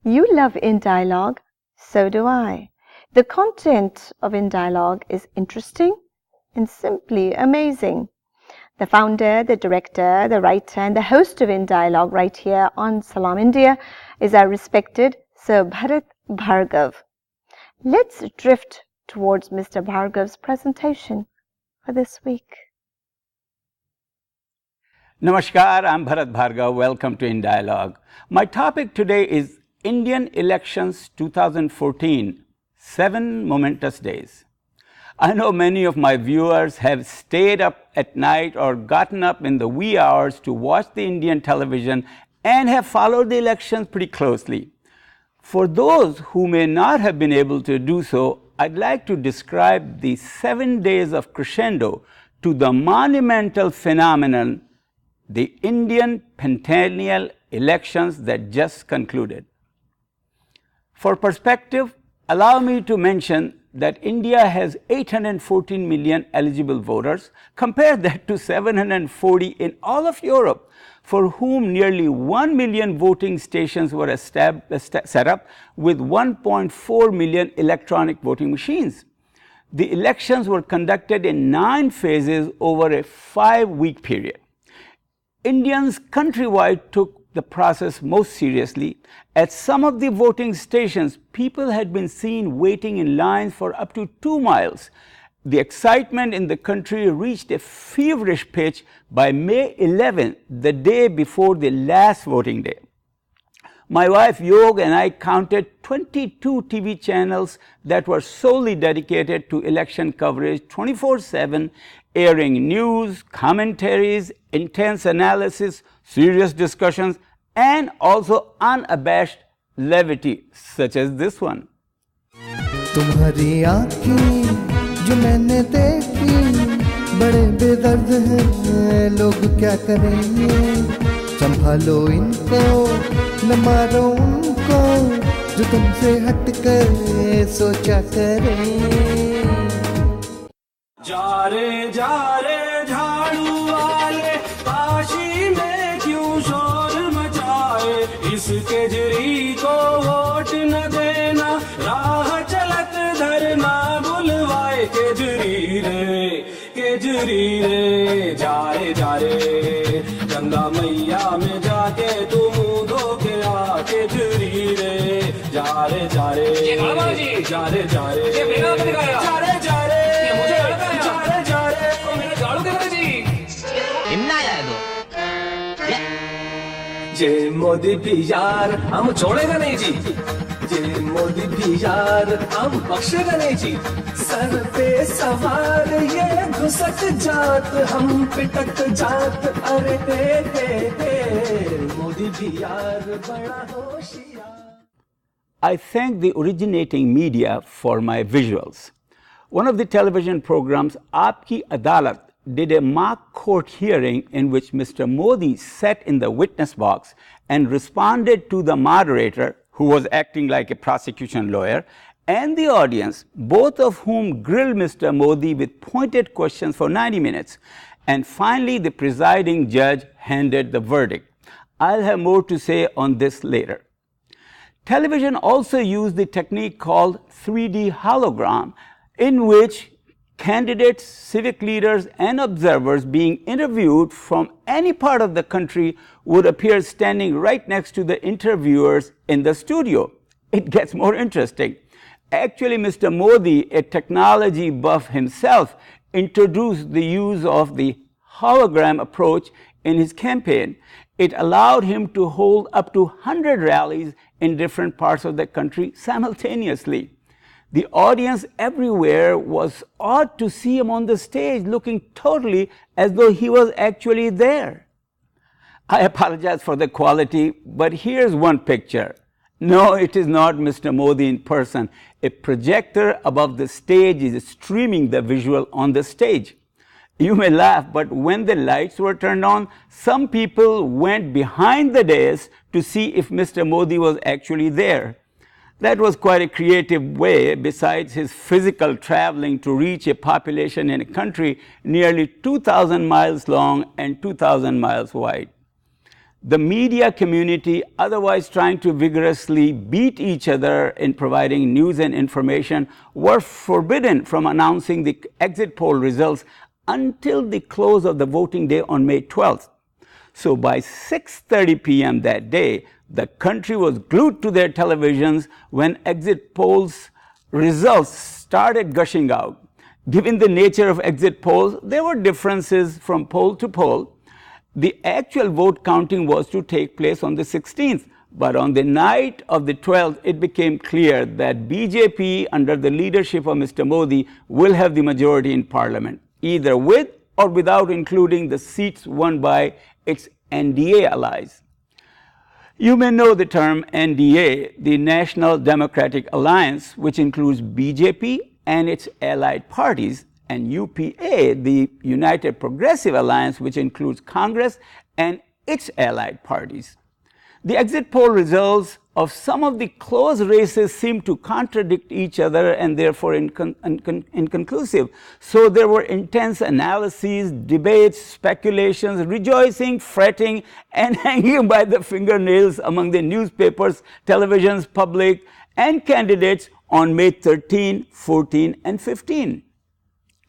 You love In Dialogue, so do I. The content of In Dialogue is interesting and simply amazing. The founder, the director, the writer, and the host of In Dialogue right here on Salam India is our respected Sir Bharat Bhargav. Let's drift towards Mr. Bhargav's presentation for this week. Namaskar, I'm Bharat Bhargav. Welcome to In Dialogue. My topic today is Indian Elections 2014, 7 Momentous Days. I know many of my viewers have stayed up at night or gotten up in the wee hours to watch the Indian television and have followed the elections pretty closely. For those who may not have been able to do so, I'd like to describe the 7 days of crescendo to the monumental phenomenon, the Indian pentennial elections that just concluded. For perspective, allow me to mention that India has 814 million eligible voters. Compare that to 740 in all of Europe, for whom nearly 1 million voting stations were set up with 1.4 million electronic voting machines. The elections were conducted in 9 phases over a 5-week period. Indians countrywide took the process most seriously. At some of the voting stations, people had been seen waiting in lines for up to 2 miles. The excitement in the country reached a feverish pitch by May 11, the day before the last voting day. My wife Yog and I counted 22 TV channels that were solely dedicated to election coverage 24/7, airing news, commentaries, intense analysis, serious discussions, and also unabashed levity, such as this one. तुम्हारी आँखें जो मैंने देखी बड़े बेदर्द हैं, लोग क्या करेंगे, संभालो इनको न मारो उनको, जो तुमसे हट कर सोचा करें। जा रे झाड़ू वाले, काशी में क्यों शोर मचाए, इस केजरी को वोट न देना, राह चलत धरना बुलवाए, केजरी रे जा रे गंगा मैया में जाके तू मुंह धो के आ, केजरी रे जा रे जा रे जे मोदी भी यार हम छोड़ेगा नहीं जी, जे मोदी भी यार हम बख्शेगा नहीं जी, सर पे सवार ये घुसक जात, हम पिटक जात, अरे मोदी भी यार बड़ा होशियार। I thank the originating media for my visuals. One of the television programs, Aapki Adalat, did a mock court hearing in which Mr. Modi sat in the witness box and responded to the moderator, who was acting like a prosecution lawyer, and the audience, both of whom grilled Mr. Modi with pointed questions for 90 minutes. And finally, the presiding judge handed the verdict. I'll have more to say on this later. Television also used the technique called 3D hologram, in which candidates, civic leaders, and observers being interviewed from any part of the country would appear standing right next to the interviewers in the studio. It gets more interesting. Actually, Mr. Modi, a technology buff himself, introduced the use of the hologram approach in his campaign. It allowed him to hold up to 100 rallies in different parts of the country simultaneously. The audience everywhere was awed to see him on the stage looking totally as though he was actually there. I apologize for the quality, but here's one picture. No, it is not Mr. Modi in person. A projector above the stage is streaming the visual on the stage. You may laugh, but when the lights were turned on, some people went behind the dais to see if Mr. Modi was actually there. That was quite a creative way, besides his physical traveling to reach a population in a country nearly 2,000 miles long and 2,000 miles wide. The media community, otherwise trying to vigorously beat each other in providing news and information, were forbidden from announcing the exit poll results until the close of the voting day on May 12th. So by 6:30 p.m. that day, the country was glued to their televisions when exit polls results started gushing out. Given the nature of exit polls, there were differences from poll to poll. The actual vote counting was to take place on the 16th, but on the night of the 12th, it became clear that BJP, under the leadership of Mr. Modi, will have the majority in parliament, either with or without including the seats won by its NDA allies. You may know the term NDA, the National Democratic Alliance, which includes BJP and its allied parties, and UPA, the United Progressive Alliance, which includes Congress and its allied parties. The exit poll results of some of the close races seem to contradict each other and therefore inconclusive. So there were intense analyses, debates, speculations, rejoicing, fretting, and hanging by the fingernails among the newspapers, televisions, public, and candidates on May 13, 14, and 15.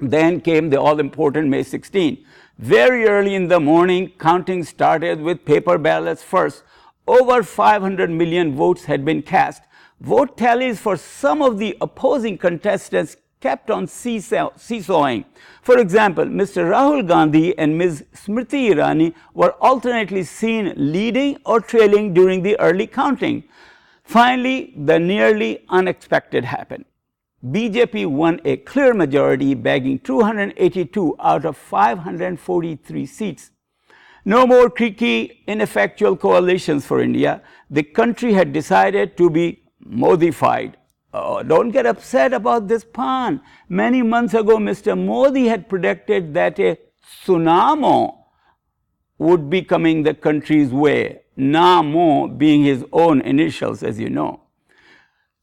Then came the all-important May 16. Very early in the morning, counting started with paper ballots first. Over 500 million votes had been cast. Vote tallies for some of the opposing contestants kept on seesawing. For example, Mr. Rahul Gandhi and Ms. Smriti Irani were alternately seen leading or trailing during the early counting. Finally, the nearly unexpected happened. BJP won a clear majority, bagging 282 out of 543 seats. No more creaky, ineffectual coalitions for India. The country had decided to be Modified. Oh, don't get upset about this pun. Many months ago, Mr. Modi had predicted that a tsunami would be coming the country's way, Namo being his own initials, as you know.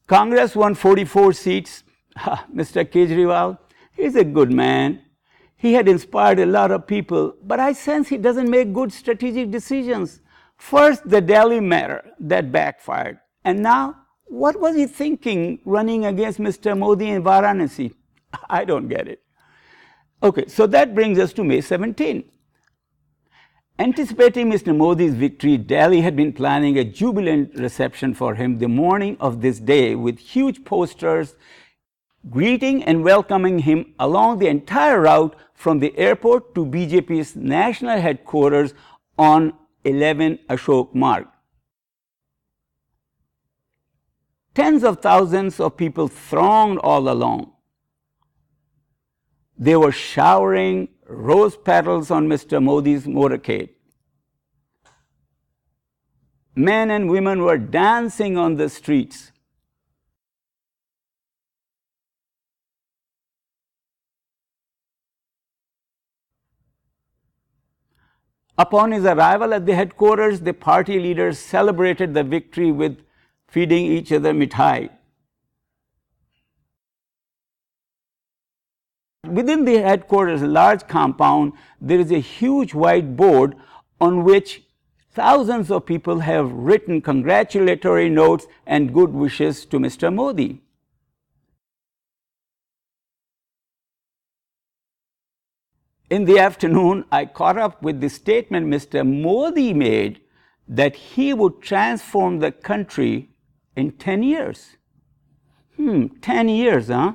Congress won 44 seats. Mr. Kejriwal, he's a good man. He had inspired a lot of people, but I sense he doesn't make good strategic decisions. First, the Delhi matter, that backfired. And now, what was he thinking running against Mr. Modi in Varanasi? I don't get it. Okay, so that brings us to May 17. Anticipating Mr. Modi's victory, Delhi had been planning a jubilant reception for him the morning of this day with huge posters greeting and welcoming him along the entire route from the airport to BJP's national headquarters on 11 Ashok Marg. Tens of thousands of people thronged all along. They were showering rose petals on Mr. Modi's motorcade. Men and women were dancing on the streets. Upon his arrival at the headquarters, the party leaders celebrated the victory with feeding each other mithai. Within the headquarters large compound, there is a huge white board on which thousands of people have written congratulatory notes and good wishes to Mr. Modi. In the afternoon, I caught up with the statement Mr. Modi made that he would transform the country in 10 years. 10 years, huh?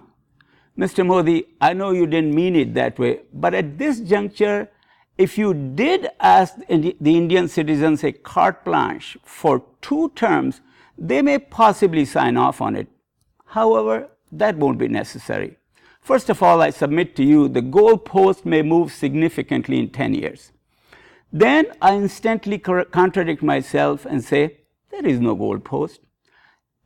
Mr. Modi, I know you didn't mean it that way, but at this juncture, if you did ask the Indian citizens a carte blanche for 2 terms, they may possibly sign off on it. However, that won't be necessary. First of all, I submit to you the goalpost may move significantly in 10 years. Then I instantly contradict myself and say, there is no goalpost.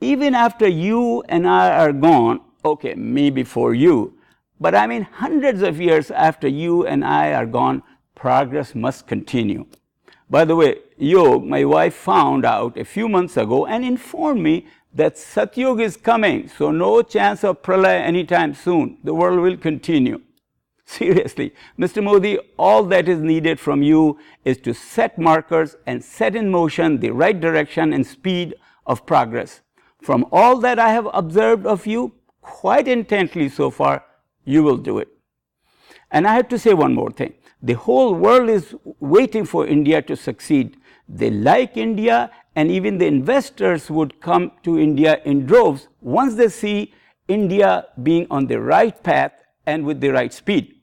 Even after you and I are gone, okay, me before you, but I mean hundreds of years after you and I are gone, progress must continue. By the way, Yog, my wife, found out a few months ago and informed me that Satyug is coming, so no chance of pralaya anytime soon. The world will continue. Seriously, Mr. Modi, all that is needed from you is to set markers and set in motion the right direction and speed of progress. From all that I have observed of you, quite intently so far, you will do it. And I have to say one more thing. The whole world is waiting for India to succeed. They like India, and even the investors would come to India in droves once they see India being on the right path and with the right speed.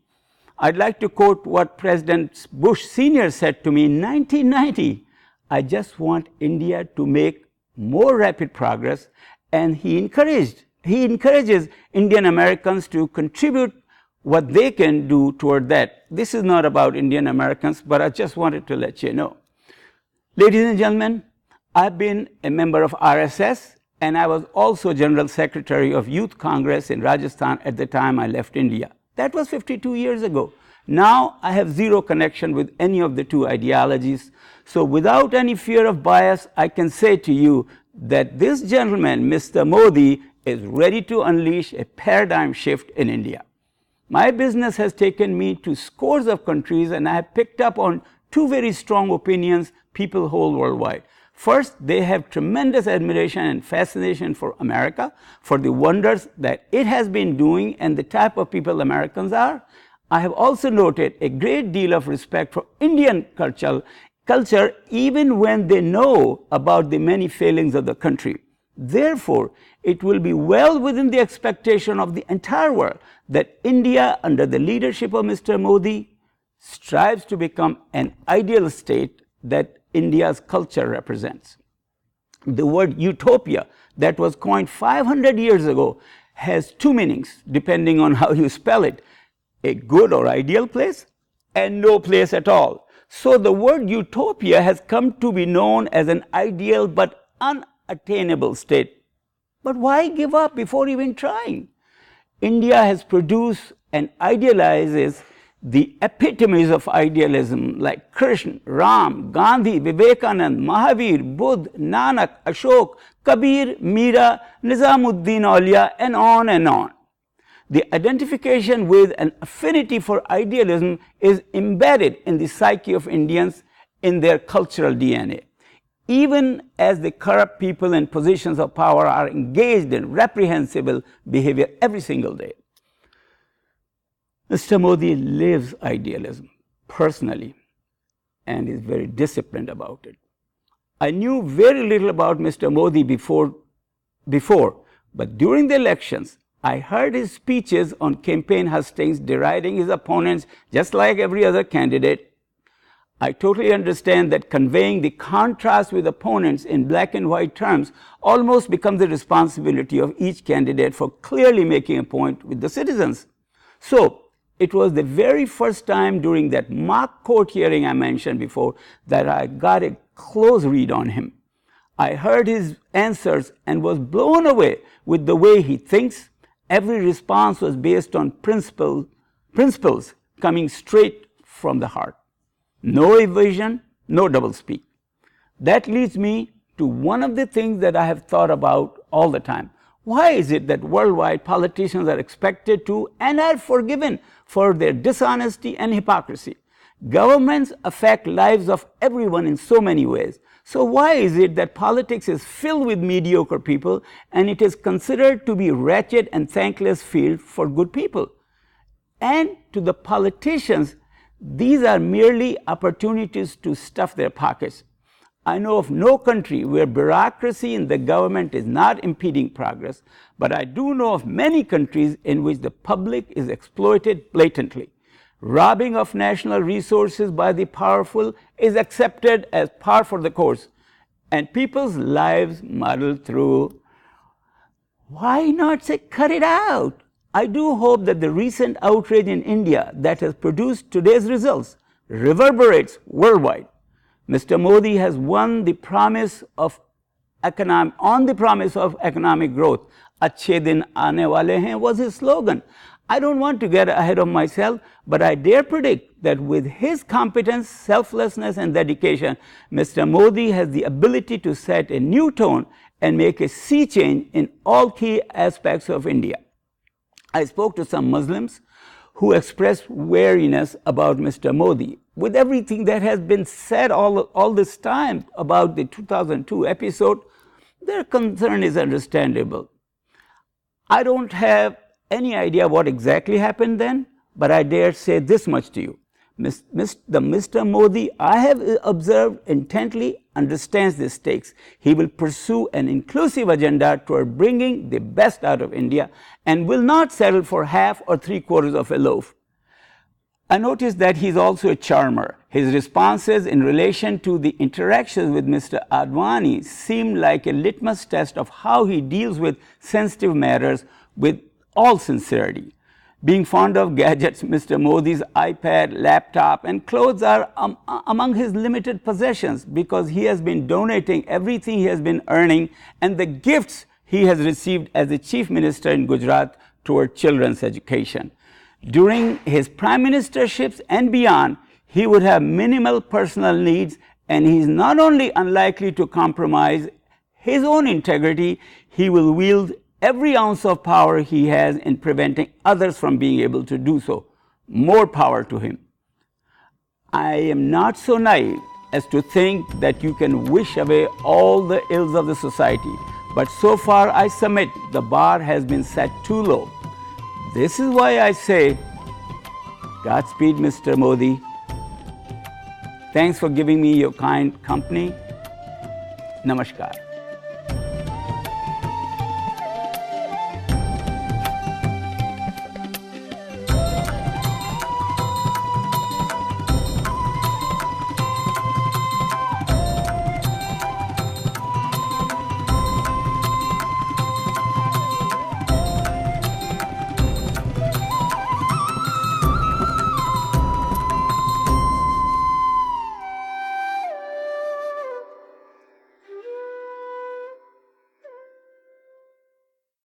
I'd like to quote what President Bush Sr. said to me in 1990. I just want India to make more rapid progress, and he encourages Indian Americans to contribute what they can do toward that. This is not about Indian Americans, but I just wanted to let you know. Ladies and gentlemen, I've been a member of RSS, and I was also General Secretary of Youth Congress in Rajasthan at the time I left India. That was 52 years ago. Now I have zero connection with any of the two ideologies. So without any fear of bias, I can say to you that this gentleman, Mr. Modi, is ready to unleash a paradigm shift in India. My business has taken me to scores of countries, and I have picked up on two very strong opinions people hold worldwide. First, they have tremendous admiration and fascination for America, for the wonders that it has been doing and the type of people Americans are. I have also noted a great deal of respect for Indian culture, even when they know about the many failings of the country. Therefore, it will be well within the expectation of the entire world that India, under the leadership of Mr. Modi, strives to become an ideal state that India's culture represents. The word utopia that was coined 500 years ago has two meanings depending on how you spell it: a good or ideal place and no place at all. So the word utopia has come to be known as an ideal but unattainable state. But why give up before even trying? India has produced and idealizes the epitomes of idealism like Krishna, Ram, Gandhi, Vivekanand, Mahavir, Buddha, Nanak, Ashok, Kabir, Mira, Nizamuddin Aulia, and on and on. The identification with an affinity for idealism is embedded in the psyche of Indians, in their cultural DNA. Even as the corrupt people in positions of power are engaged in reprehensible behavior every single day. Mr. Modi lives idealism personally and is very disciplined about it. I knew very little about Mr. Modi before, but during the elections, I heard his speeches on campaign hustings deriding his opponents just like every other candidate. I totally understand that conveying the contrast with opponents in black and white terms almost becomes the responsibility of each candidate for clearly making a point with the citizens. So, it was the very first time during that mock court hearing I mentioned before that I got a close read on him. I heard his answers and was blown away with the way he thinks. Every response was based on principles coming straight from the heart. No evasion, no doublespeak. That leads me to one of the things that I have thought about all the time. Why is it that worldwide politicians are expected to and are forgiven for their dishonesty and hypocrisy? Governments affect lives of everyone in so many ways. So why is it that politics is filled with mediocre people and it is considered to be wretched and thankless field for good people? And to the politicians, these are merely opportunities to stuff their pockets. I know of no country where bureaucracy in the government is not impeding progress, but I do know of many countries in which the public is exploited blatantly. Robbing of national resources by the powerful is accepted as par for the course, and people's lives muddled through. Why not say cut it out? I do hope that the recent outrage in India that has produced today's results reverberates worldwide. Mr. Modi has won the promise of economic growth. Achhe din aane wale hain was his slogan. I don't want to get ahead of myself, but I dare predict that with his competence, selflessness, and dedication, Mr. Modi has the ability to set a new tone and make a sea change in all key aspects of India. I spoke to some Muslims who expressed wariness about Mr. Modi. With everything that has been said all this time about the 2002 episode, their concern is understandable. I don't have any idea what exactly happened then, but I dare say this much to you. The Mr. Modi I have observed intently understands the stakes. He will pursue an inclusive agenda toward bringing the best out of India and will not settle for half or three-quarters of a loaf. I noticed that he's also a charmer. His responses in relation to the interactions with Mr. Advani seem like a litmus test of how he deals with sensitive matters with all sincerity. Being fond of gadgets, Mr. Modi's iPad, laptop, and clothes are among his limited possessions because he has been donating everything he has been earning and the gifts he has received as the Chief Minister in Gujarat toward children's education. During his prime ministerships and beyond, he would have minimal personal needs, and he is not only unlikely to compromise his own integrity, he will wield every ounce of power he has in preventing others from being able to do so. More power to him. I am not so naive as to think that you can wish away all the ills of the society, but so far I submit the bar has been set too low. This is why I say, Godspeed, Mr. Modi. Thanks for giving me your kind company. Namaskar.